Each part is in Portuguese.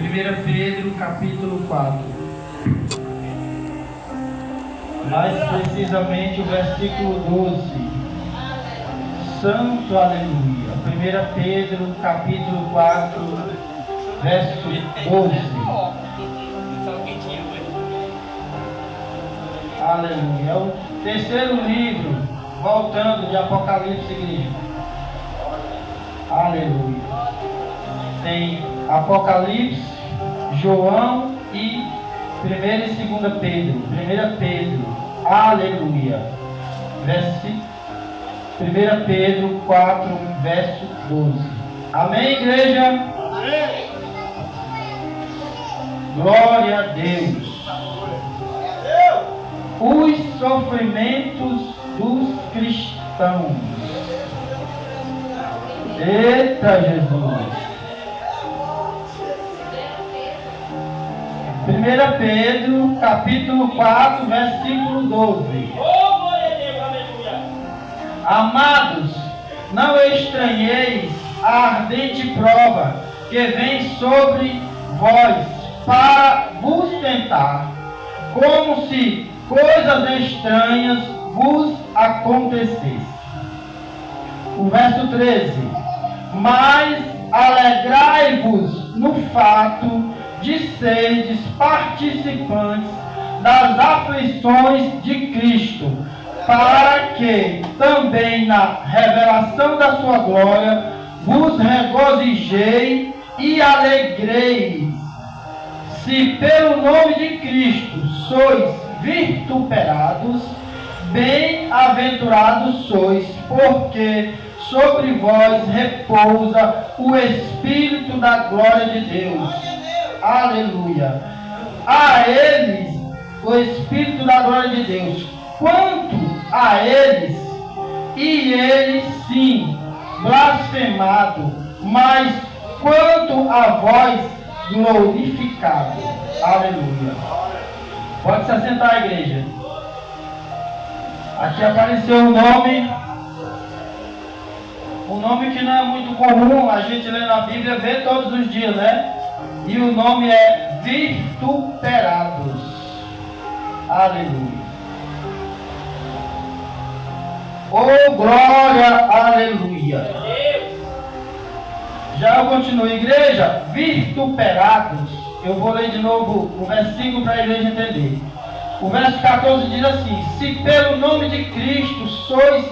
1 Pedro, capítulo 4. Mais precisamente o versículo 12. Santo aleluia. 1 Pedro, capítulo 4, verso 12. Aleluia. É o terceiro livro, voltando de Apocalipse, igreja. Aleluia. Tem Apocalipse, João e 1 e 2 Pedro. 1 Pedro. Aleluia. 1 Pedro 4, verso 12. Amém, igreja? Amém. Glória a Deus. Os sofrimentos dos cristãos. Eita Jesus. 1 Pedro, capítulo 4, versículo 12. Amados, não estranheis a ardente prova que vem sobre vós para vos tentar, como se coisas estranhas vos acontecessem. O verso 13. Mas alegrai-vos no fato de serdes participantes das aflições de Cristo, para que também na revelação da sua glória vos regozijei e alegreis. Se pelo nome de Cristo sois vituperados, bem-aventurados sois, porque sobre vós repousa o Espírito da glória de Deus. Aleluia. A eles, o Espírito da glória de Deus. Quanto a eles, e eles sim, blasfemado, mas quanto a vós, glorificado. Aleluia. Pode se assentar, igreja. Aqui apareceu um nome que não é muito comum a gente ler na Bíblia, vê todos os dias, né? E o nome é vituperados. Aleluia. Oh, glória, aleluia. Já eu continuo, igreja, vituperados. Eu vou ler de novo o versículo para a igreja entender. O verso 14 diz assim: se pelo nome de Cristo sois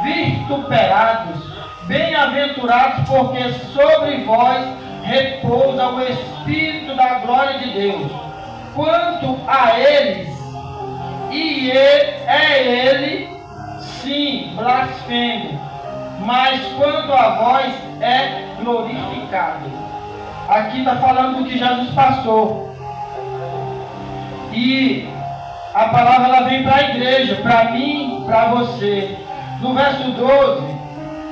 vituperados, bem-aventurados, porque sobre vós repousa o Espírito da glória de Deus. Quanto a eles, e ele, sim, blasfemo, mas quanto a vós é glorificado. Aqui está falando do que Jesus passou. E a palavra ela vem para a igreja, para mim, para você. No verso 12,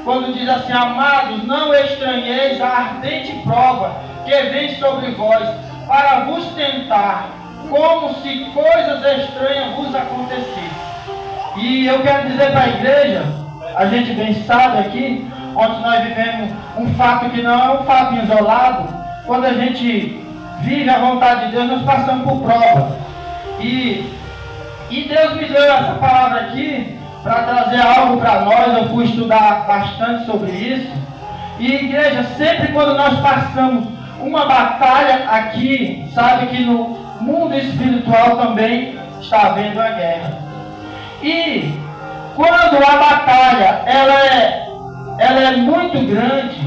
quando diz assim: amados, não estranheis a ardente prova que vem sobre vós, para vos tentar, como se coisas estranhas vos acontecessem. E eu quero dizer para a igreja, a gente bem sabe aqui, onde nós vivemos um fato que não é um fato isolado. Quando a gente vive a vontade de Deus, nós passamos por prova. E Deus me deu essa palavra aqui para trazer algo para nós. Eu fui estudar bastante sobre isso. E igreja, sempre quando nós passamos uma batalha aqui, sabe que no mundo espiritual também está havendo a guerra. E quando a batalha ela é muito grande,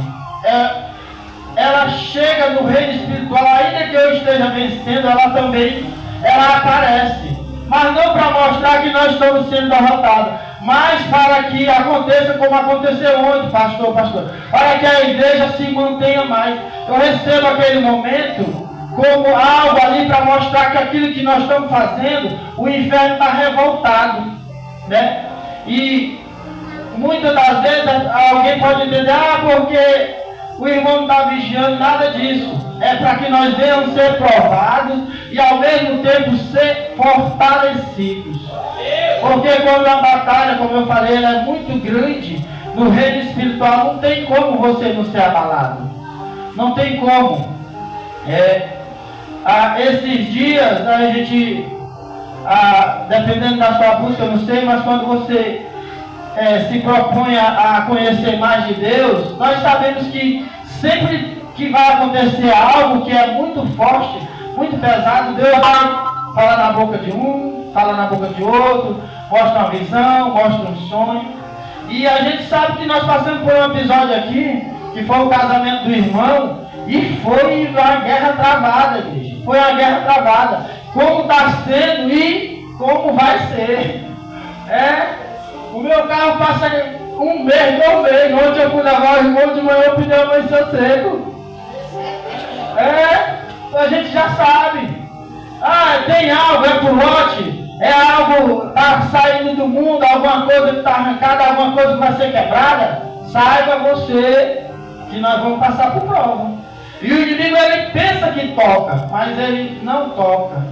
ela chega no reino espiritual, ainda que eu esteja vencendo, ela aparece. Mas não para mostrar que nós estamos sendo derrotados, mas para que aconteça como aconteceu ontem, pastor, para que a igreja se mantenha mais. Eu recebo aquele momento como algo ali para mostrar que aquilo que nós estamos fazendo, o inferno está revoltado, né? E muitas das vezes alguém pode entender: porque o irmão não está vigiando. Nada disso. É para que nós venhamos ser provados e ao mesmo tempo ser fortalecidos. Porque quando a batalha, como eu falei, ela é muito grande no reino espiritual, não tem como você não ser abalado. Não tem como. Esses dias a gente, dependendo da sua busca, eu não sei, mas quando você se propõe a conhecer mais de Deus, nós sabemos que sempre que vai acontecer algo que é muito forte, muito pesado, Deus vai falar na boca de um, fala na boca de outro, mostra uma visão, mostra um sonho. E a gente sabe que nós passamos por um episódio aqui, que foi o casamento do irmão, e foi uma guerra travada, igreja. Foi uma guerra travada. Como está sendo e como vai ser. O meu carro passa 1 mês, 2 meses. Ontem eu fui levar o irmão de manhã, o pneu amanheceu cedo. A gente já sabe. Tem algo, é por lote. É algo, está saindo do mundo, alguma coisa que está arrancada, alguma coisa que vai ser quebrada. Saiba você que nós vamos passar por prova. E o inimigo, ele pensa que toca, mas ele não toca.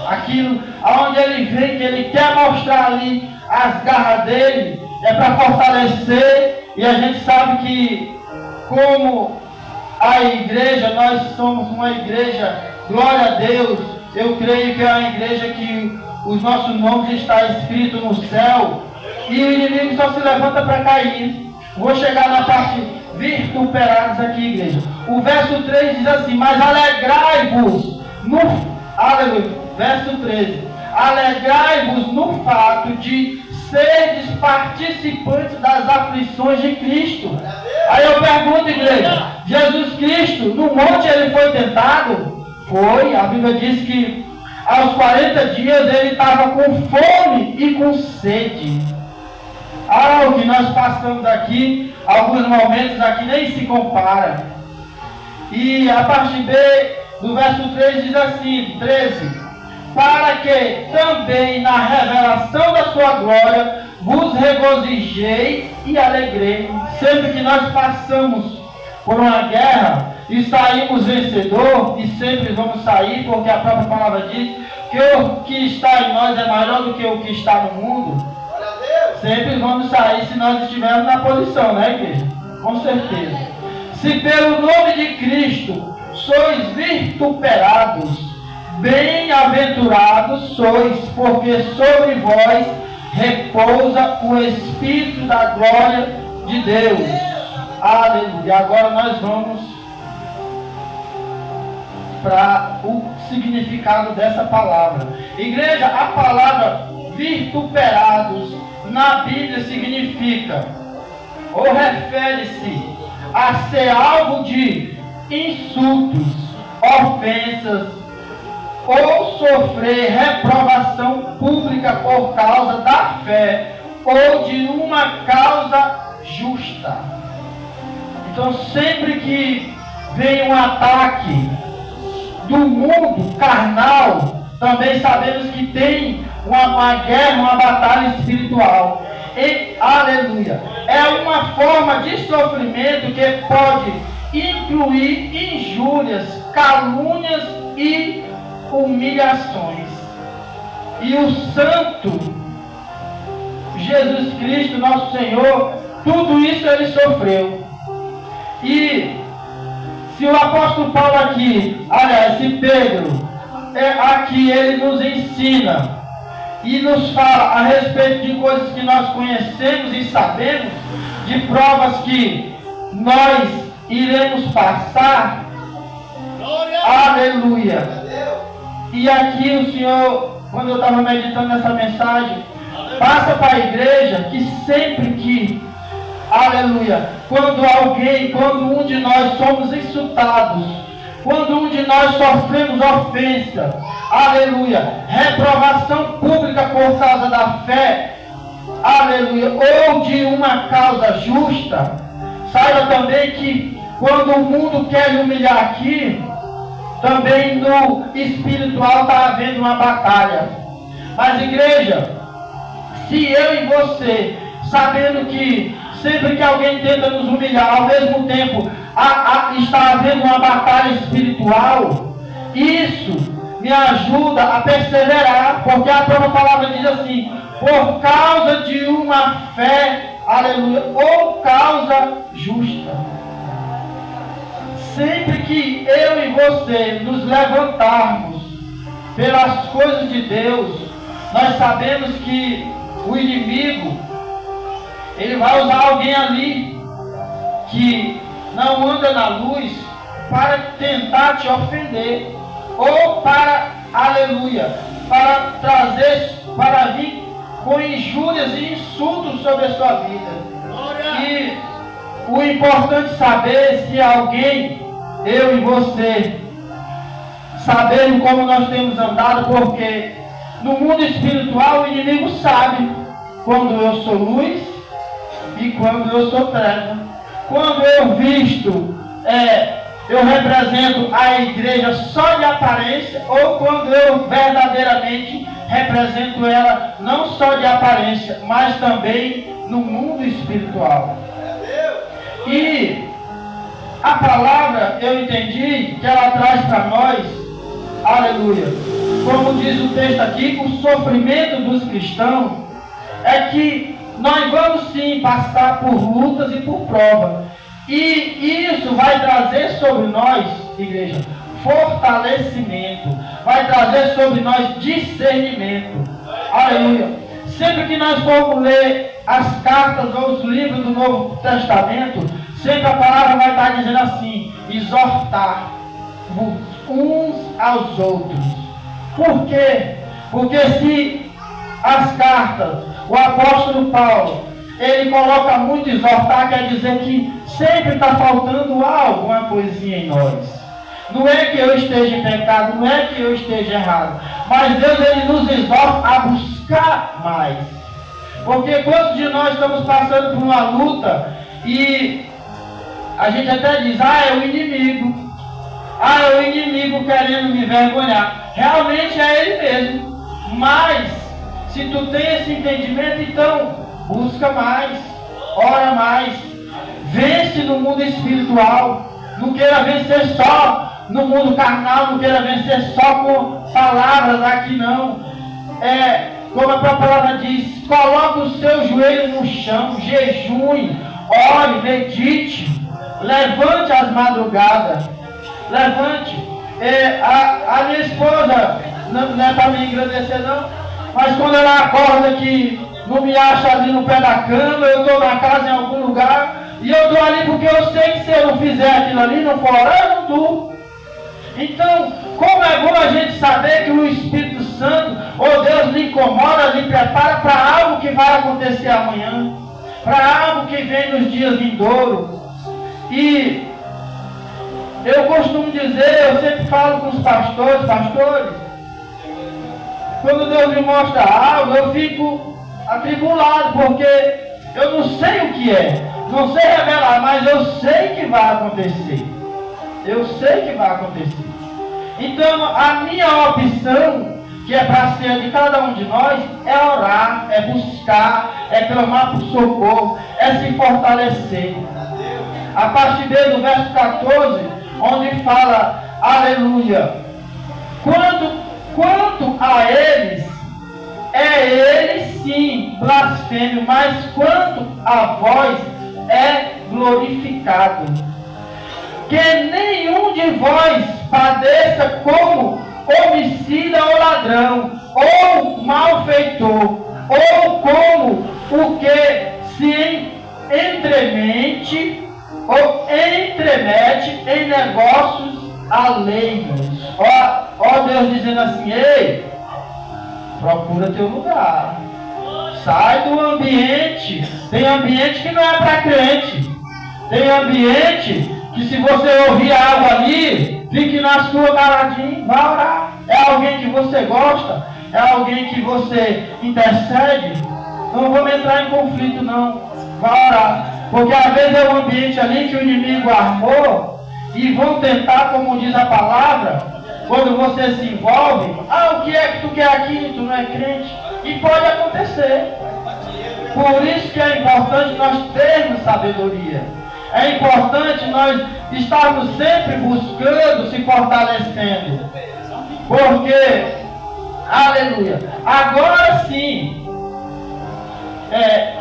Aquilo aonde ele vem, que ele quer mostrar ali as garras dele, é para fortalecer. E a gente sabe que, como a igreja, nós somos uma igreja, glória a Deus, eu creio que é uma igreja que os nossos nomes estão escritos no céu, e o inimigo só se levanta para cair. Vou chegar na parte vituperados aqui, igreja. O verso 3 diz assim: mas alegrai-vos no... Aleluia. Verso 13. Alegrai-vos no fato de seres participantes das aflições de Cristo. Aí eu pergunto, igreja, Jesus Cristo, no monte ele foi tentado? Foi. A Bíblia diz que aos 40 dias ele estava com fome e com sede. O que nós passamos aqui, alguns momentos aqui nem se compara. E a parte B do verso 3 diz assim, 13: para que também na revelação da sua glória vos regozijei e alegrei. Sempre que nós passamos por uma guerra e saímos vencedor, e sempre vamos sair, porque a própria palavra diz que o que está em nós é maior do que o que está no mundo. Sempre vamos sair se nós estivermos na posição, né, igreja? Com certeza. Se pelo nome de Cristo sois vituperados, bem-aventurados sois, porque sobre vós repousa o Espírito da glória de Deus. Aleluia. Agora nós vamos para o significado dessa palavra. Igreja, a palavra vituperados na Bíblia significa, ou refere-se a ser alvo de insultos, ofensas, ou sofrer reprovação pública por causa da fé, ou de uma causa justa. Então, sempre que vem um ataque do mundo carnal, também sabemos que tem uma guerra, uma batalha espiritual. E, aleluia, é uma forma de sofrimento que pode incluir injúrias, calúnias e humilhações. E o Santo Jesus Cristo, nosso Senhor, tudo isso ele sofreu. E se o apóstolo Paulo aqui, aliás, se Pedro, aqui ele nos ensina e nos fala a respeito de coisas que nós conhecemos e sabemos, de provas que nós iremos passar. Aleluia. E aqui o Senhor, quando eu estava meditando nessa mensagem, passa para a igreja que sempre que, aleluia, quando um de nós somos insultados, quando um de nós sofremos ofensa, aleluia, reprovação pública por causa da fé, aleluia, ou de uma causa justa, saiba também que quando o mundo quer humilhar aqui, também no espiritual está havendo uma batalha. Mas igreja, se eu e você, sabendo que sempre que alguém tenta nos humilhar, ao mesmo tempo está havendo uma batalha espiritual, isso me ajuda a perseverar, porque a própria palavra diz assim: por causa de uma fé, aleluia, ou causa justa. sempre que eu e você nos levantarmos pelas coisas de Deus, nós sabemos que o inimigo, ele vai usar alguém ali que não anda na luz para tentar te ofender, ou para, aleluia, para trazer, para vir com injúrias e insultos sobre a sua vida. E o importante saber é se alguém, eu e você, sabendo como nós temos andado, porque no mundo espiritual o inimigo sabe quando eu sou luz e quando eu sou treva. Quando eu visto, eu represento a igreja só de aparência, ou quando eu verdadeiramente represento ela não só de aparência, mas também no mundo espiritual. E a palavra, eu entendi que ela traz para nós, aleluia, como diz o texto aqui, o sofrimento dos cristãos é que nós vamos sim passar por lutas e por provas. E isso vai trazer sobre nós, igreja, fortalecimento. Vai trazer sobre nós discernimento. Aleluia. Sempre que nós formos ler as cartas ou os livros do Novo Testamento, sempre a palavra vai estar dizendo assim: exortar uns aos outros. Por quê? Porque se as cartas, o apóstolo Paulo, ele coloca muito exortar, quer dizer que sempre está faltando alguma coisinha em nós. Não é que eu esteja em pecado, não é que eu esteja errado, mas Deus, ele nos exorta a buscar mais. Porque quantos de nós estamos passando por uma luta e a gente até diz: é o inimigo, é o inimigo querendo me envergonhar. Realmente é ele mesmo. Mas se tu tem esse entendimento, então busca mais, ora mais, vence no mundo espiritual. Não queira vencer só no mundo carnal, não queira vencer só com palavras aqui, não. Como a própria palavra diz, coloque o seu joelho no chão, jejue, ore, medite, levante as madrugadas, levante. A minha esposa, não é para me engrandecer não, mas quando ela acorda que não me acha ali no pé da cama, eu estou na casa em algum lugar, e eu estou ali porque eu sei que se eu não fizer aquilo ali, não for orar, eu não durmo. Então, como é bom a gente saber que o Espírito Santo, ou Deus, lhe incomoda, lhe prepara para algo que vai acontecer amanhã, para algo que vem nos dias vindouros. E eu costumo dizer, eu sempre falo com os pastores, quando Deus me mostra algo, eu fico atribulado, porque eu não sei o que é, não sei revelar, mas eu sei que vai acontecer. Eu sei que vai acontecer. Então, a minha opção, que é para ser de cada um de nós, é orar, é buscar, é clamar por socorro, é se fortalecer. A partir do verso 14, onde fala, aleluia, quanto a eles, é eles sim blasfêmio, mas quanto a vós é glorificado. Que nenhum de vós padeça como homicida ou ladrão, ou malfeitor, ou como o que se entremete ou entremete em negócios alheios. Ó Deus dizendo assim: ei, procura teu lugar, sai do ambiente. Tem ambiente que não é para crente, tem ambiente que se você ouvir algo ali, fique na sua caladinho, vá orar. É alguém que você gosta, é alguém que você intercede, não vamos entrar em conflito não, vá orar. Porque às vezes é um ambiente ali que o inimigo armou e vão tentar, como diz a palavra, quando você se envolve, o que é que tu quer aqui, tu não é crente, e pode acontecer. Por isso que é importante nós termos sabedoria. É importante nós estarmos sempre buscando, se fortalecendo. Porque, aleluia, agora sim,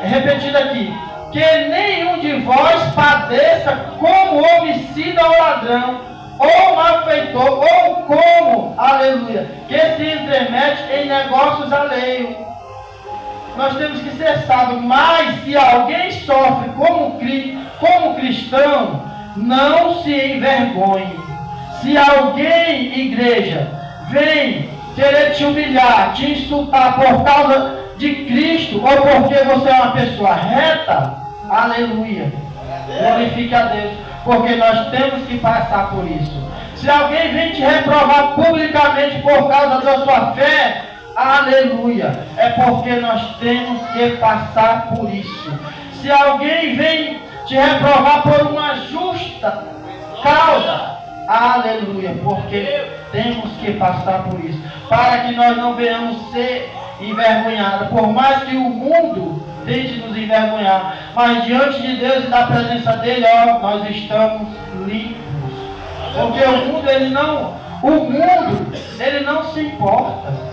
repetindo aqui, que nenhum de vós padeça como homicida ou ladrão, ou malfeitor, ou como, aleluia, que se entremete em negócios alheios. Nós temos que ser sábios, mas se alguém sofre como cristão, não se envergonhe. Se alguém, igreja, vem querer te humilhar, te insultar por causa de Cristo, ou porque você é uma pessoa reta, aleluia, glorifique a Deus, porque nós temos que passar por isso. Se alguém vem te reprovar publicamente por causa da sua fé, aleluia, é porque nós temos que passar por isso. Se alguém vem te reprovar por uma justa causa, aleluia, porque temos que passar por isso, para que nós não venhamos ser envergonhados, por mais que o mundo tente nos envergonhar, mas diante de Deus e da presença dele, ó, nós estamos limpos, porque o mundo ele não se importa.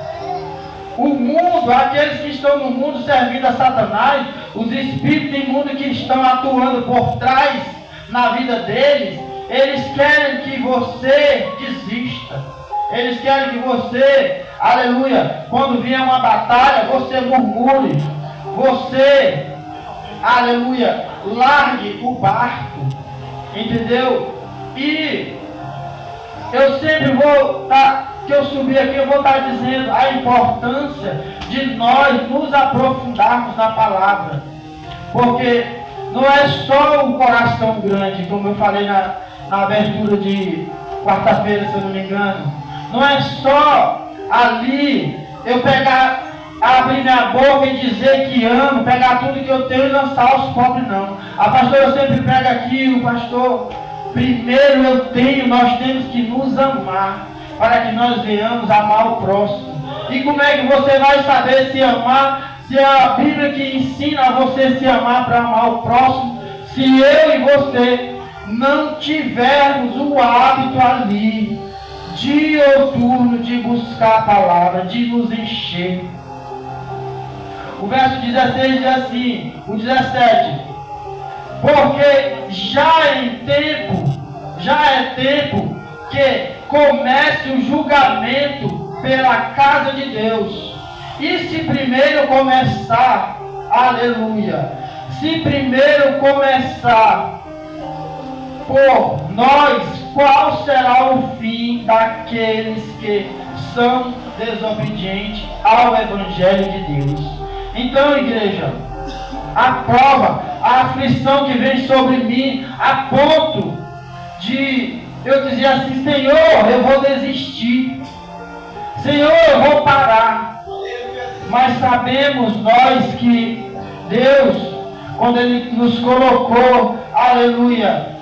O mundo, aqueles que estão no mundo servindo a Satanás, os espíritos imundos que estão atuando por trás na vida deles, eles querem que você desista. Eles querem que você, aleluia, quando vier uma batalha, você murmure. Você, aleluia, largue o barco. Entendeu? E eu sempre vou que eu subir aqui, eu vou estar dizendo a importância de nós nos aprofundarmos na palavra. Porque não é só o coração grande, como eu falei na abertura de quarta-feira, se eu não me engano. Não é só ali eu abrir minha boca e dizer que amo, pegar tudo que eu tenho e lançar aos pobres, não. A pastora sempre prega aqui, o pastor, primeiro nós temos que nos amar, para que nós venhamos amar o próximo. E como é que você vai saber se amar, se é a Bíblia que ensina a você se amar para amar o próximo, se eu e você não tivermos o hábito ali, dia ou turno, de buscar a palavra, de nos encher. O verso 16 diz assim, o 17, porque já é tempo que comece o julgamento pela casa de Deus. E se primeiro começar, aleluia, se primeiro começar por nós, qual será o fim daqueles que são desobedientes ao Evangelho de Deus? Então, igreja, a prova, a aflição que vem sobre mim, a ponto de eu dizer assim, Senhor, eu vou desistir, Senhor, eu vou parar. Mas sabemos nós que Deus, quando Ele nos colocou, aleluia,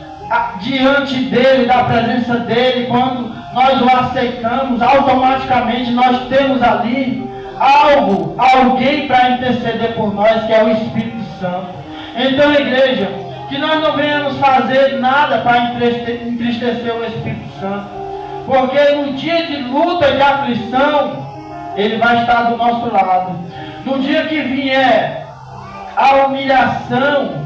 diante dEle, da presença dEle, quando nós o aceitamos, automaticamente nós temos ali alguém para interceder por nós, que é o Espírito Santo. Então, igreja, que nós não venhamos fazer nada para entristecer o Espírito Santo, porque no dia de luta e de aflição, Ele vai estar do nosso lado. No dia que vier a humilhação,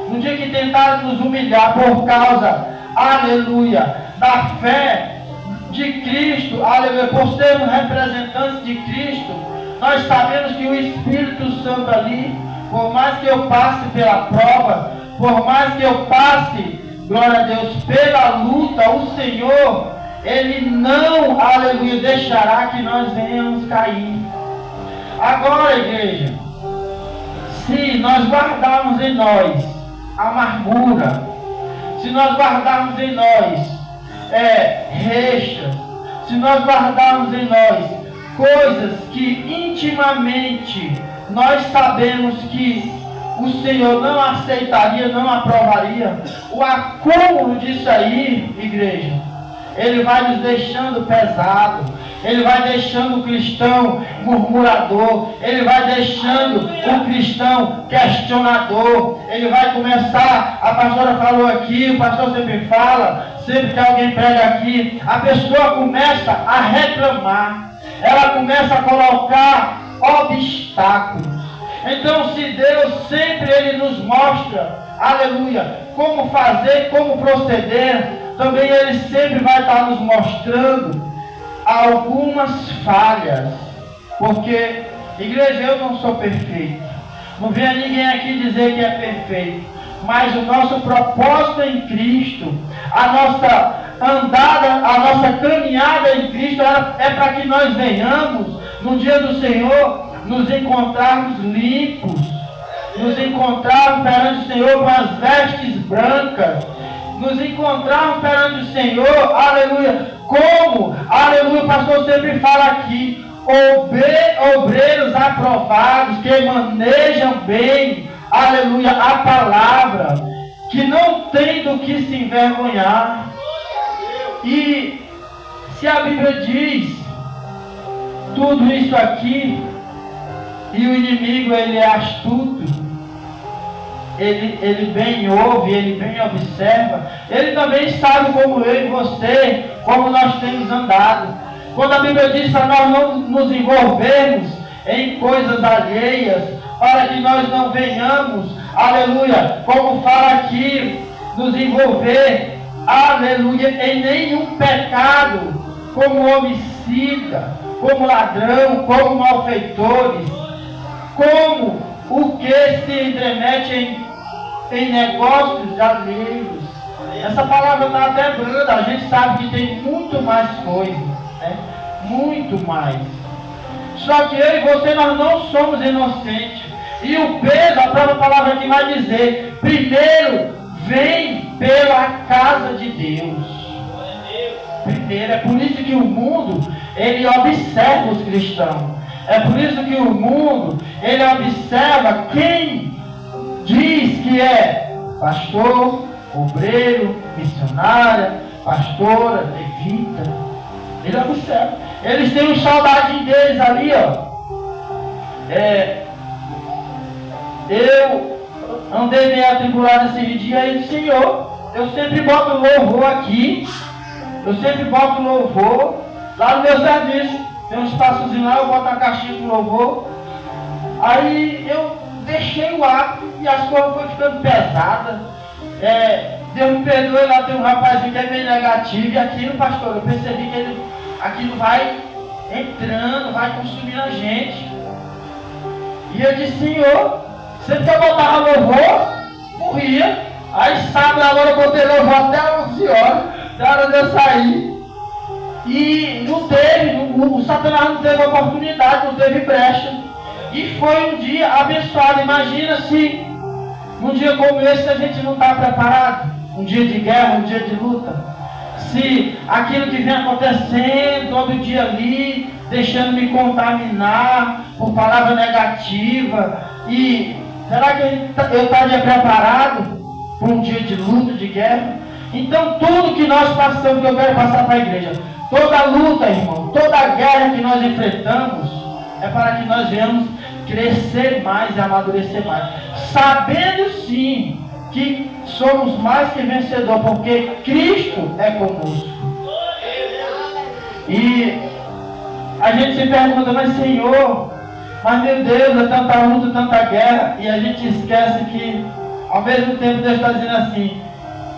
no dia que tentar nos humilhar por causa, aleluia, da fé de Cristo, aleluia, por sermos representantes de Cristo, nós sabemos que o Espírito Santo ali, por mais que eu passe pela prova, por mais que eu passe, glória a Deus, pela luta, o Senhor, Ele não, aleluia, deixará que nós venhamos cair. Agora, igreja, se nós guardarmos em nós amargura, se nós guardarmos em nós rechas, se nós guardarmos em nós coisas que intimamente nós sabemos que o Senhor não aceitaria, não aprovaria, o acúmulo disso aí, igreja, ele vai nos deixando pesado, ele vai deixando o cristão murmurador, ele vai deixando o cristão questionador, ele vai começar, a pastora falou aqui, o pastor sempre fala, sempre que alguém prega aqui, a pessoa começa a reclamar, ela começa a colocar obstáculos. Então, se Deus sempre Ele nos mostra, aleluia, como fazer, como proceder, também Ele sempre vai estar nos mostrando algumas falhas. Porque, igreja, eu não sou perfeito. Não venha ninguém aqui dizer que é perfeito. Mas o nosso propósito em Cristo, a nossa andada, a nossa caminhada em Cristo é para que nós venhamos, no dia do Senhor, nos encontrarmos limpos, nos encontrarmos perante o Senhor com as vestes brancas, nos encontrarmos perante o Senhor, aleluia, como, aleluia, o pastor sempre fala aqui, obreiros aprovados, que manejam bem, aleluia, a palavra, que não tem do que se envergonhar. E se a Bíblia diz tudo isso aqui, e o inimigo ele é astuto, ele bem ouve, ele bem observa, ele também sabe como eu e você, como nós temos andado. Quando a Bíblia diz para nós não nos envolvermos em coisas alheias, para que nós não venhamos, aleluia, como fala aqui, nos envolver, aleluia, em nenhum pecado, como homicida, como ladrão, como malfeitores, como o que se entremete em negócios alheios. Essa palavra está até branda, a gente sabe que tem muito mais coisas, né? Muito mais. Só que eu e você, nós não somos inocentes. E o peso, a própria palavra aqui vai dizer, primeiro vem pela casa de Deus. Primeiro, é por isso que o mundo, ele observa os cristãos. É por isso que o mundo, ele observa quem diz que é pastor, obreiro, missionária, pastora, levita. Ele observa. Eles têm um soldadinho deles ali, ó. Eu andei meio atribulado esse dia e disse, Senhor, eu sempre boto louvor aqui. Eu sempre boto louvor lá no meu serviço. Tem um espaçozinho lá, eu boto a caixinha com louvor. Aí eu deixei o hábito e as coisas foram ficando pesadas. Deus me perdoe, lá tem um rapazinho que é meio negativo. E aquilo, pastor, eu percebi que aquilo vai entrando, vai consumindo a gente. E eu disse, Senhor, sempre que eu botava louvor, morria. Aí sábado agora eu botei louvor até 11 horas, da hora de eu sair. E não teve, o Satanás não teve oportunidade, não teve brecha. E foi um dia abençoado. Imagina se num dia como esse a gente não está preparado. Um dia de guerra, um dia de luta. Se aquilo que vem acontecendo todo dia ali, deixando me contaminar por palavra negativa. E será que eu estaria preparado para um dia de luta, de guerra? Então tudo que nós passamos, que eu quero passar para a igreja, toda luta, irmão, toda guerra que nós enfrentamos, é para que nós venhamos crescer mais e amadurecer mais. Sabendo sim que somos mais que vencedor, porque Cristo é conosco. E a gente se pergunta, mas Senhor, mas meu Deus, é tanta luta, tanta guerra, e a gente esquece que ao mesmo tempo Deus está dizendo assim,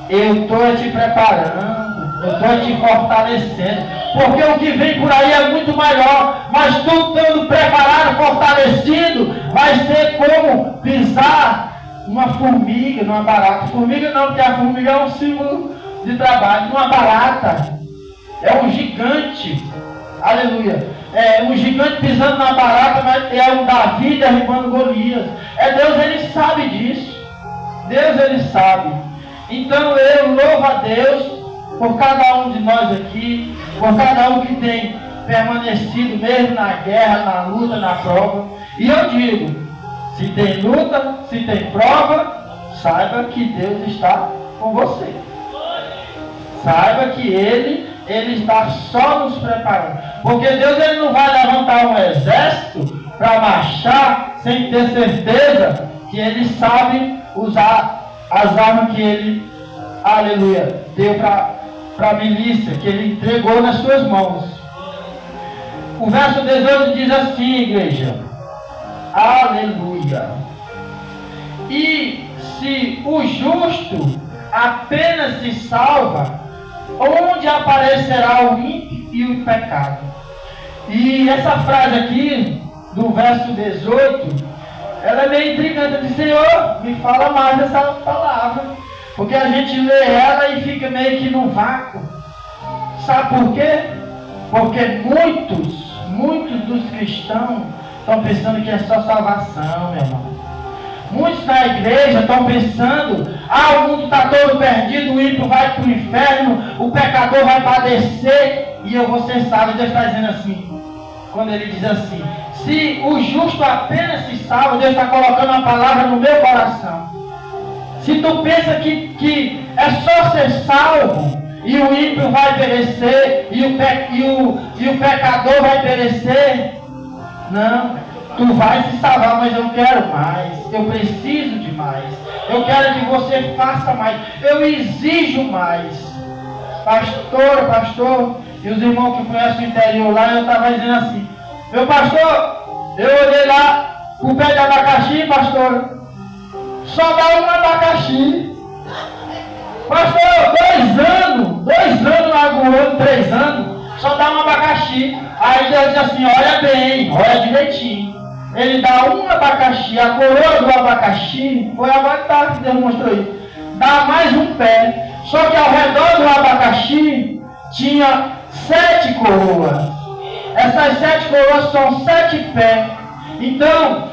eu estou te preparando, eu estou te fortalecendo, porque o que vem por aí é muito maior, mas tu estando preparado, fortalecido, vai ser como pisar uma formiga, numa barata. Formiga não, porque a formiga é um símbolo de trabalho, uma barata, é um gigante, aleluia, é um gigante pisando na barata, mas é um Davi derribando Golias. Deus, ele sabe disso, Deus, ele sabe. Então eu louvo a Deus por cada um de nós aqui, por cada um que tem permanecido mesmo na guerra, na luta, na prova. E eu digo, se tem luta, se tem prova, saiba que Deus está com você. Saiba que Ele está só nos preparando. Porque Deus, ele não vai levantar um exército para marchar sem ter certeza que Ele sabe usar as armas que Ele, aleluia, deu para a milícia, que Ele entregou nas suas mãos. O verso 18 diz assim, igreja, Aleluia. E se o justo apenas se salva, onde aparecerá o ímpio e o pecado? E essa frase aqui, do verso 18, ela é meio intrigante. Senhor, me fala mais dessa palavra, porque a gente lê ela e fica meio que no vácuo. Sabe por quê? Porque muitos dos cristãos estão pensando que é só salvação, meu irmão. Muitos na igreja estão pensando: o mundo está todo perdido, o ímpio vai para o inferno, o pecador vai padecer. E eu vou ser salvo. Deus está dizendo assim, quando ele diz assim: se o justo apenas se salva, Deus está colocando uma palavra no meu coração. Se tu pensa que é só ser salvo, e o ímpio vai perecer, e o pecador vai perecer, não. Tu vai se salvar, mas eu quero mais. Eu preciso de mais. Eu quero que você faça mais. Eu exijo mais. Pastor, e os irmãos que conhecem o interior lá, eu estava dizendo assim: meu pastor, eu olhei lá o pé de abacaxi, pastor, só dá um abacaxi. Pastor, 2 anos lagoando, 3 anos, só dá um abacaxi. Aí Deus diz assim: olha bem, olha direitinho. Ele dá um abacaxi, a coroa do abacaxi, foi a batata que Deus mostrou isso, dá mais um pé. Só que ao redor do abacaxi tinha 7 coroas. Essas 7 coroas são 7 pés. Então,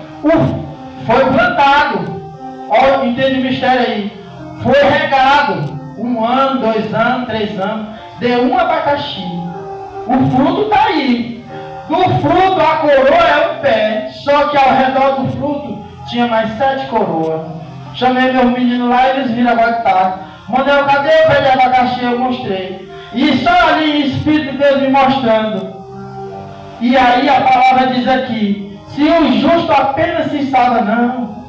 foi plantado. Olha, entende o mistério aí. Foi regado. 1 ano, 2 anos, 3 anos. Deu um abacaxi. O fruto está aí. Do fruto, a coroa é o pé. Só que ao redor do fruto tinha mais 7 coroas. Chamei meus meninos lá e eles viram agora que tá. Mandei, cadê o pé de abacaxi? Eu mostrei. E só ali em Espírito Deus me mostrando. E aí a palavra diz aqui: se o justo apenas se salva, não.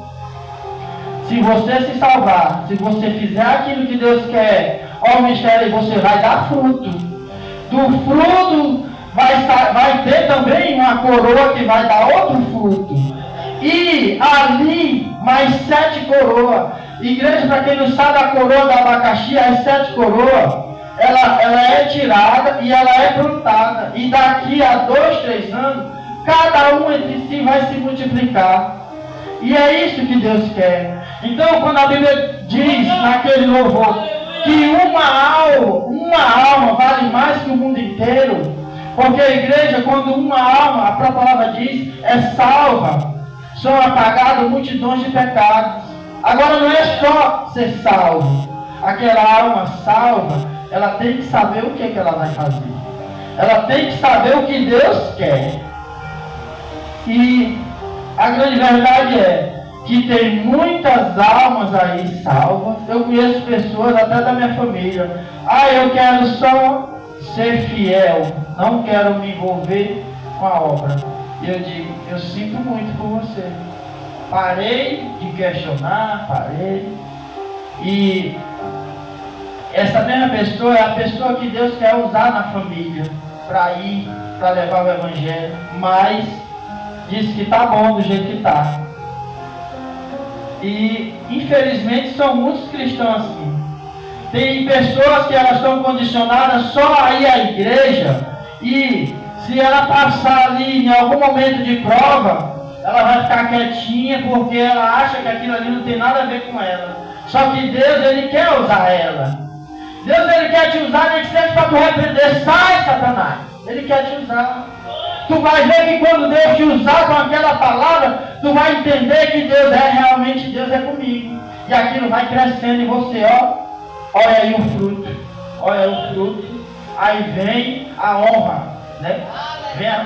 Se você se salvar, se você fizer aquilo que Deus quer, ó, o mistério, você vai dar fruto. Do fruto vai ter também uma coroa que vai dar outro fruto. E ali mais 7 coroas. Igreja, para quem não sabe, a coroa do abacaxi, as 7 coroas, ela é tirada e ela é plantada. E daqui a 2, 3 anos, cada um entre si vai se multiplicar. E é isso que Deus quer. Então, quando a Bíblia diz naquele louvor que uma alma vale mais que o mundo inteiro, porque a igreja, quando uma alma, a própria palavra diz, é salva, são apagadas multidões de pecados. Agora não é só ser salvo. Aquela alma salva, ela tem que saber o que ela vai fazer. Ela tem que saber o que Deus quer. E a grande verdade é que tem muitas almas aí salvas. Eu conheço pessoas até da minha família: eu quero só ser fiel, não quero me envolver com a obra. E eu digo: eu sinto muito por você. Parei de questionar, E essa mesma pessoa é a pessoa que Deus quer usar na família para levar o evangelho, mas diz que está bom do jeito que está. E infelizmente são muitos cristãos assim. Tem pessoas que elas estão condicionadas só a ir à igreja, e se ela passar ali em algum momento de prova, ela vai ficar quietinha porque ela acha que aquilo ali não tem nada a ver com ela. Só que Deus, Ele quer usar ela. Deus, Ele quer te usar, nem que seja para tu repreender. Sai, Satanás! Ele quer te usar. Tu vai ver que quando Deus te usar com aquela palavra, tu vai entender que Deus é realmente, Deus é comigo. E aquilo vai crescendo em você, ó. Olha aí o fruto. Olha aí o fruto. Aí vem a honra, né?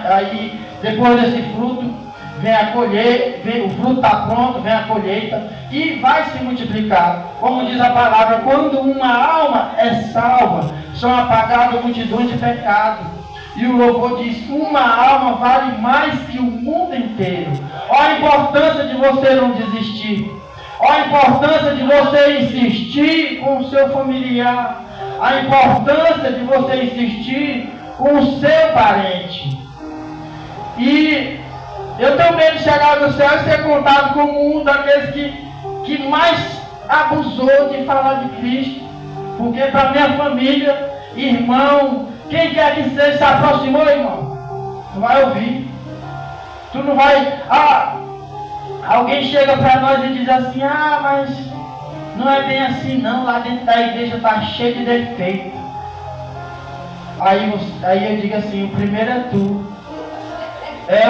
Aí, depois desse fruto, vem a colheita, o fruto está pronto, vem a colheita e vai se multiplicar. Como diz a palavra, quando uma alma é salva, são apagadas multidões de pecados. E o louvor diz: uma alma vale mais que o mundo inteiro. Olha a importância de você não desistir. Olha a importância de você insistir com o seu familiar. A importância de você insistir com o seu parente. E Eu tenho medo de chegar no céu e ser contado como um daqueles que mais abusou de falar de Cristo. Porque para minha família, irmão, quem quer que seja, se aproximou, irmão, não vai ouvir. Tu não vai... alguém chega para nós e diz assim, mas não é bem assim não, lá dentro da igreja está cheio de defeito. Aí eu digo assim, o primeiro é tu.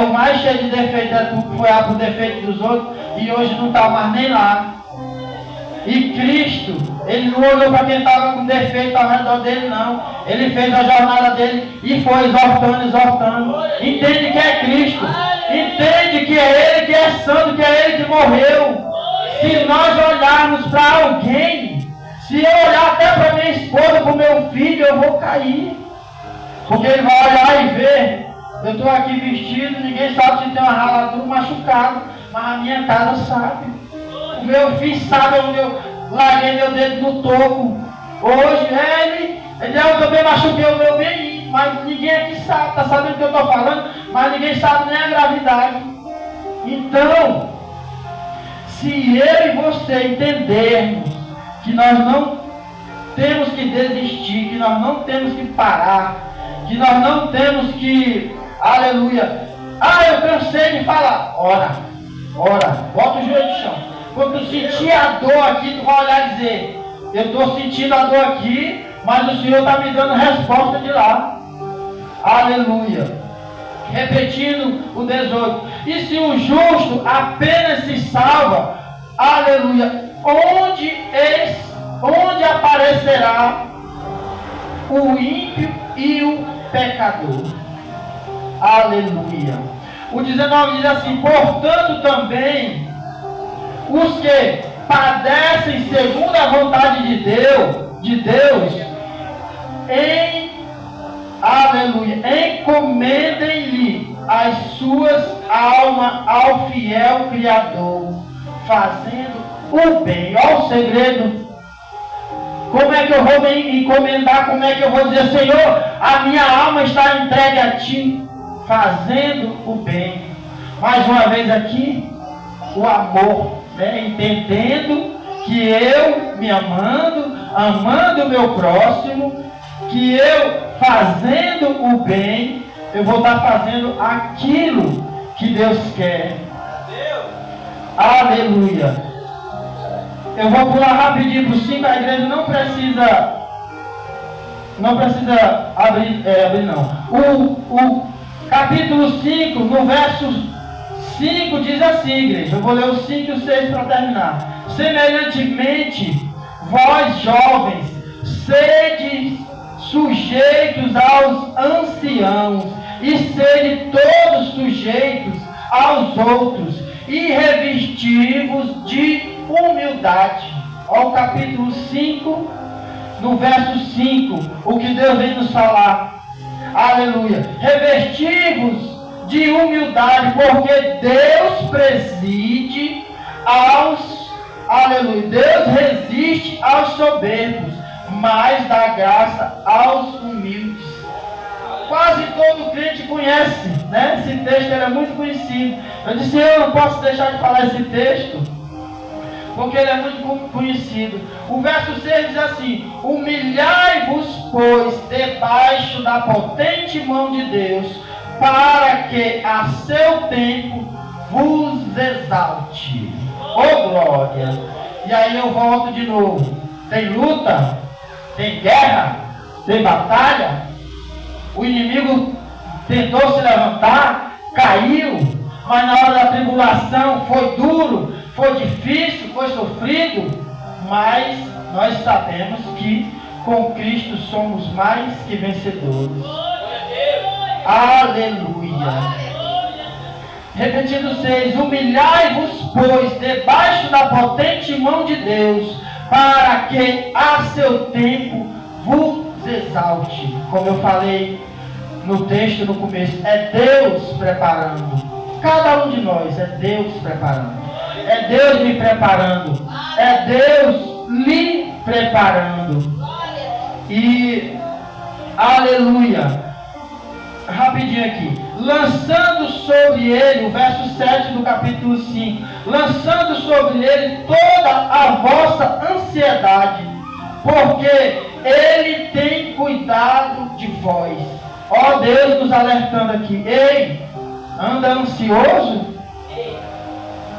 O mais cheio de defeito é tu, que foi pro defeito dos outros, e hoje não está mais nem lá. E Cristo, Ele não olhou para quem estava com defeito ao redor dele, não. Ele fez a jornada dele e foi exortando. Entende que é Cristo. Entende que é Ele que é santo, que é Ele que morreu. Se nós olharmos para alguém, se eu olhar até para minha esposa, para o meu filho, eu vou cair. Porque ele vai olhar e ver, eu estou aqui vestido, ninguém sabe se tem uma raladura, machucado, mas a minha casa sabe. O meu filho sabe onde eu larguei meu dedo no toco. Hoje eu também machuquei o meu bem, mas ninguém aqui sabe, está sabendo o que eu estou falando, mas ninguém sabe nem a gravidade. Então, se eu e você entendermos que nós não temos que desistir, que nós não temos que parar, que nós não temos que, aleluia, eu cansei de falar, ora, bota o joelho no chão. Quando tu sentir a dor aqui, tu vai olhar e dizer, eu estou sentindo a dor aqui, mas o Senhor está me dando resposta de lá. Aleluia. Repetindo o 18. E se o justo apenas se salva, aleluia, onde aparecerá o ímpio e o pecador? Aleluia. O 19 diz assim, portanto também os que padecem segundo a vontade de Deus, encomendem-lhe as suas almas ao fiel Criador, fazendo o bem. Olha o segredo. Como é que eu vou me encomendar? Como é que eu vou dizer, Senhor, a minha alma está entregue a Ti, fazendo o bem. Mais uma vez aqui, o amor. Entendendo que eu me amando o meu próximo, que eu fazendo o bem, eu vou estar fazendo aquilo que Deus quer. Aleluia. Eu vou pular rapidinho para o 5, a igreja não precisa abrir não. O capítulo 5, no verso 5 diz assim, igreja, eu vou ler o 5 e o 6 para terminar. Semelhantemente, vós jovens, sede sujeitos aos anciãos, e sede todos sujeitos aos outros, e revestivos de humildade. Olha o capítulo 5, no verso 5, o que Deus vem nos falar. Aleluia. Revestivos de humildade, porque Deus preside Deus resiste aos soberbos, mas dá graça aos humildes. Quase todo crente conhece, né? Esse texto é muito conhecido. Eu disse, eu não posso deixar de falar esse texto, porque ele é muito conhecido. O verso 6 diz assim, humilhai-vos, pois, debaixo da potente mão de Deus, para que a seu tempo vos exalte. Oh glória! E aí eu volto de novo. Tem luta, tem guerra, tem batalha. O inimigo tentou se levantar, caiu, mas na hora da tribulação foi duro, foi difícil, foi sofrido, mas nós sabemos que com Cristo somos mais que vencedores. Aleluia. Repetindo 6, humilhai-vos, pois, debaixo da potente mão de Deus, para que a seu tempo vos exalte. Como eu falei no texto no começo, é Deus preparando. Cada um de nós, é Deus preparando. É Deus me preparando. É Deus lhe preparando. E, aleluia. rapidinho aqui. Lançando sobre ele, o verso 7 do capítulo 5. Lançando sobre ele toda a vossa ansiedade, porque ele tem cuidado de vós. Ó Deus nos alertando aqui. Ei, anda ansioso?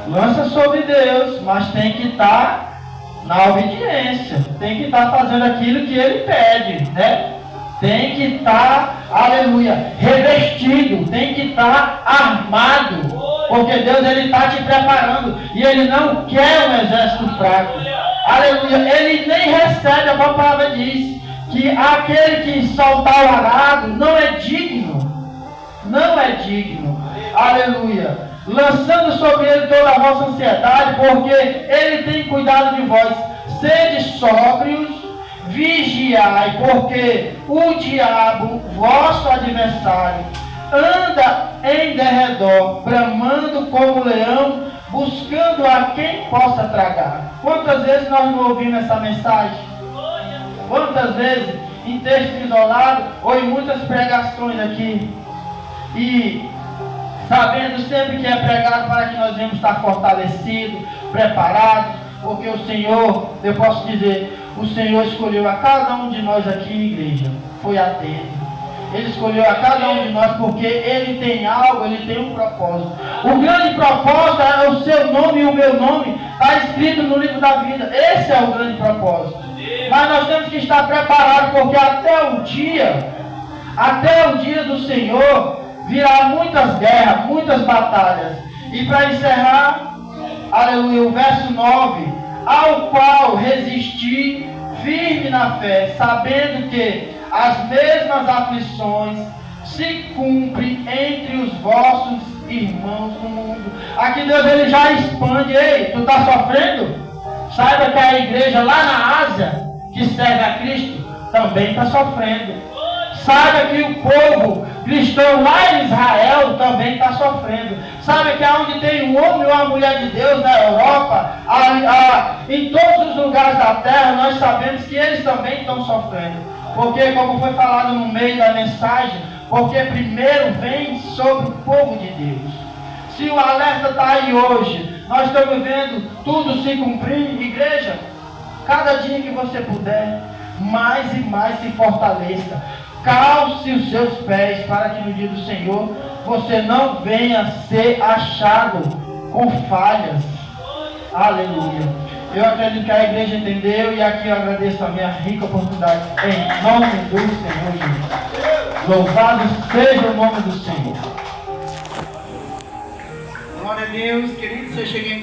Lança sobre Deus, mas tem que estar na obediência. Tem que estar fazendo aquilo que ele pede, né? Tem que estar, aleluia, revestido. Tem que estar armado. Porque Deus, ele está te preparando. E ele não quer um exército fraco. Aleluia. Ele nem recebe, a palavra diz, que aquele que soltar o arado não é digno. Não é digno. Aleluia. Lançando sobre ele toda a vossa ansiedade, porque ele tem cuidado de vós. Sede sóbrios, vigiai, porque o diabo, vosso adversário, anda em derredor, bramando como leão, buscando a quem possa tragar. Quantas vezes nós não ouvimos essa mensagem? Quantas vezes em texto isolado ou em muitas pregações aqui, e sabendo sempre que é pregado para que nós venhamos estar fortalecidos, preparados, porque o Senhor, eu posso dizer, o Senhor escolheu a cada um de nós aqui, igreja, foi a dele. Ele escolheu a cada um de nós porque ele tem algo, ele tem um propósito. O grande propósito é o seu nome e o meu nome, está escrito no livro da vida. Esse é o grande propósito. Mas nós temos que estar preparados, porque até o dia do Senhor, virá muitas guerras, muitas batalhas. E para encerrar, aleluia, o verso 9: ao qual resisti firme na fé, sabendo que as mesmas aflições se cumprem entre os vossos irmãos no mundo. Aqui Deus, ele já expande. Ei, tu está sofrendo? Saiba que a igreja lá na Ásia, que serve a Cristo, também está sofrendo. Saiba que o povo cristão lá em Israel também está sofrendo. Saiba que onde tem um homem ou uma mulher de Deus na Europa, em todos os lugares da terra, nós sabemos que eles também estão sofrendo. Porque, como foi falado no meio da mensagem, porque primeiro vem sobre o povo de Deus. Se o alerta está aí hoje, nós estamos vendo tudo se cumprir, igreja, cada dia que você puder, mais e mais se fortaleça. Calce os seus pés para que no dia do Senhor você não venha ser achado com falhas. Aleluia. Eu acredito que a igreja entendeu, e aqui eu agradeço a minha rica oportunidade em nome do Senhor Jesus. Louvado seja o nome do Senhor. Glória a Deus, querido, você chega em